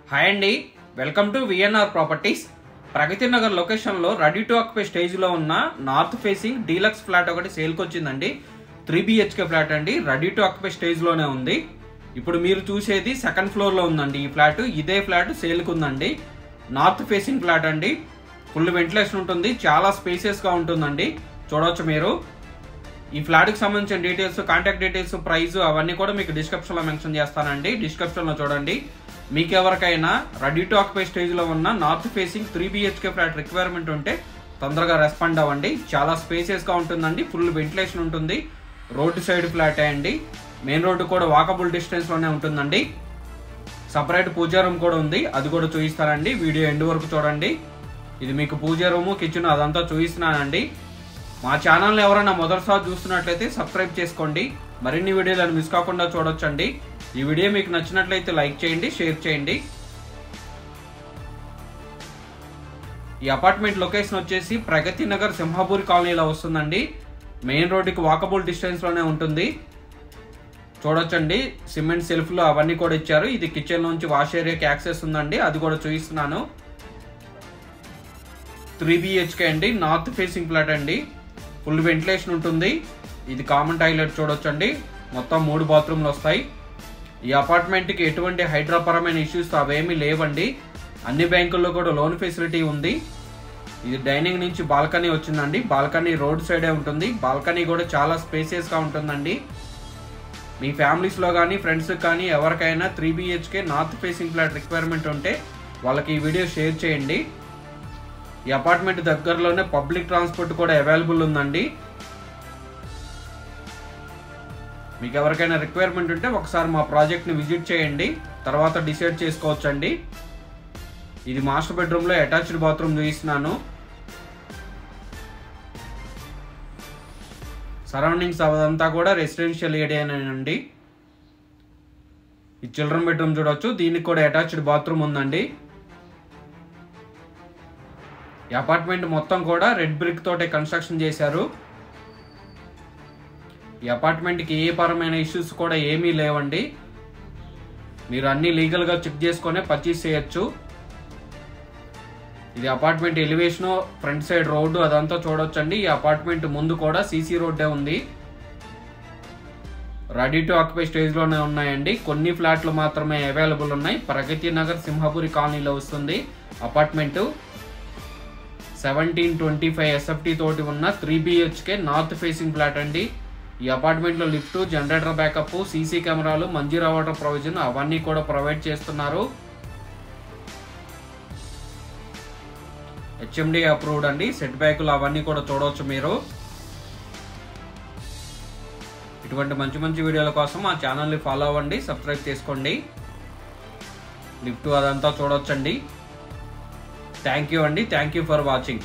Hi అండి, welcome to VNR properties. Pragathi Nagar లొకేషన్లో ready to occupy స్టేజ్లో ఉన్న నార్త్ ఫేసింగ్ డీలక్స్ ఫ్లాట్ ఒకటి సేల్కి వచ్చిందండి. 3 BHK ఫ్లాట్ అండి, రెడీ టు ఆక్యుపై స్టేజ్లోనే ఉంది. ఇప్పుడు మీరు చూసేది సెకండ్ ఫ్లోర్లో ఉందండి ఈ ఫ్లాట్. ఇదే ఫ్లాట్ సేల్కి ఉందండి. నార్త్ ఫేసింగ్ ఫ్లాట్ అండి, ఫుల్ వెంటిలేషన్ ఉంటుంది, చాలా స్పేసియస్గా ఉంటుందండి. చూడవచ్చు మీరు. ఈ ఫ్లాట్కి సంబంధించిన డీటెయిల్స్, కాంటాక్ట్ డీటెయిల్స్, ప్రైస్ అవన్నీ కూడా మీకు డిస్క్రిప్షన్లో మెన్షన్ చేస్తానండి. డిస్క్రిప్షన్లో చూడండి. మీకు ఎవరికైనా రెడీ టు ఆక్యుపై స్టేజ్లో ఉన్న north facing 3 BHK flat requirement ఉంటే తొందరగా రెస్పాండ్ అవ్వండి. చాలా స్పేసియస్గా ఉంటుందండి, ఫుల్ వెంటిలేషన్ ఉంటుంది. రోడ్డు సైడ్ ఫ్లాటే అండి, మెయిన్ రోడ్డు కూడా వాకబుల్ డిస్టెన్స్లోనే ఉంటుందండి. సపరేట్ పూజా రూమ్ కూడా ఉంది, అది కూడా చూపిస్తానండి. వీడియో ఎండ్ వరకు చూడండి. ఇది మీకు పూజా రూము, కిచెన్ అదంతా చూపిస్తున్నానండి. మా ఛానల్ని ఎవరైనా మొదటిసారి చూస్తున్నట్లయితే సబ్స్క్రైబ్ చేసుకోండి. మరిన్ని వీడియోలను మిస్ కాకుండా చూడొచ్చండి. ఈ వీడియో మీకు నచ్చినట్లయితే లైక్ చేయండి, షేర్ చేయండి. ఈ అపార్ట్మెంట్ లొకేషన్ వచ్చేసి ప్రగతి నగర్ సింహాపూర్ కాలనీలో వస్తుందండి. మెయిన్ రోడ్డుకి వాకబుల్ డిస్టెన్స్లోనే ఉంటుంది. చూడొచ్చండి, సిమెంట్ సెల్ఫ్లు అవన్నీ కూడా ఇచ్చారు. ఇది కిచెన్ నుంచి వాష్ ఏరియాకి యాక్సెస్ ఉందండి, అది కూడా చూపిస్తున్నాను. 3 BHK అండి, నార్త్ ఫేసింగ్ ఫ్లాట్ అండి, ఫుల్ వెంటిలేషన్ ఉంటుంది. ఇది కామన్ టాయిలెట్ చూడొచ్చండి. మొత్తం 3 బాత్రూమ్లు వస్తాయి. ఈ అపార్ట్మెంట్కి ఎటువంటి హైడ్రాపరమైన ఇష్యూస్ అవేమీ లేవండి. అన్ని బ్యాంకుల్లో కూడా లోన్ ఫెసిలిటీ ఉంది. ఇది డైనింగ్ నుంచి బాల్కనీ వచ్చిందండి. బాల్కనీ రోడ్ సైడే ఉంటుంది. బాల్కనీ కూడా చాలా స్పేసియస్గా ఉంటుందండి. మీ ఫ్యామిలీస్లో కానీ ఫ్రెండ్స్కి కానీ ఎవరికైనా 3 BHK north facing flat requirement ఉంటే వాళ్ళకి ఈ వీడియో షేర్ చేయండి. ఈ అపార్ట్మెంట్ దగ్గరలోనే పబ్లిక్ ట్రాన్స్పోర్ట్ కూడా అవైలబుల్ ఉందండి. మీకు ఎవరికైనా రిక్వైర్మెంట్ ఉంటే ఒకసారి మా ప్రాజెక్ట్ని విజిట్ చేయండి, తర్వాత డిసైడ్ చేసుకోవచ్చండి. ఇది మాస్టర్ బెడ్రూమ్లో అటాచ్డ్ బాత్రూమ్ చూపిస్తున్నాను. సరౌండింగ్స్ అదంతా కూడా రెసిడెన్షియల్ ఏరియానేనండి. ఈ చిల్డ్రన్ బెడ్రూమ్ చూడవచ్చు, దీనికి కూడా అటాచ్డ్ బాత్రూమ్ ఉందండి. ఈ అపార్ట్మెంట్ మొత్తం కూడా రెడ్ బ్రిక్ తోటే కన్స్ట్రక్షన్ చేశారు. ఈ అపార్ట్మెంట్కి ఏ పరమైన ఇష్యూస్ కూడా ఏమీ లేవండి. మీరు అన్ని లీగల్గా చెక్ చేసుకొని పర్చేస్ చేయొచ్చు. ఇది apartment elevation, front side road అదంతా చూడొచ్చండి. ఈ అపార్ట్మెంట్ ముందు కూడా సీసీ రోడ్డే ఉంది. రెడీ టు ఆక్యుపై స్టేజ్లోనే ఉన్నాయండి. కొన్ని ఫ్లాట్లు మాత్రమే అవైలబుల్ ఉన్నాయి. ప్రగతి నగర్ సింహాపూరి కాలనీలో వస్తుంది అపార్ట్మెంట్. 1725 SFT తోటి ఉన్న 3 BHK నార్త్ ఫేసింగ్ ఫ్లాట్ అండి. ఈ అపార్ట్మెంట్లో లిఫ్ట్, జనరేటర్ బ్యాకప్, సీసీ కెమెరాలు, మంజీరా వాటర్ ప్రొవిజన్ అవన్నీ కూడా ప్రొవైడ్ చేస్తున్నారు. HMD అప్రూవ్డ్ అండి. సెట్ బ్యాకులు అవన్నీ కూడా చూడవచ్చు మీరు. ఇటువంటి మంచి మంచి వీడియోల కోసం మా ఛానల్ని ఫాలో అవ్వండి, సబ్స్క్రైబ్ చేసుకోండి. లిఫ్ట్ అదంతా చూడొచ్చండి. థ్యాంక్ యూ అండి, థ్యాంక్ యూ ఫర్ వాచింగ్.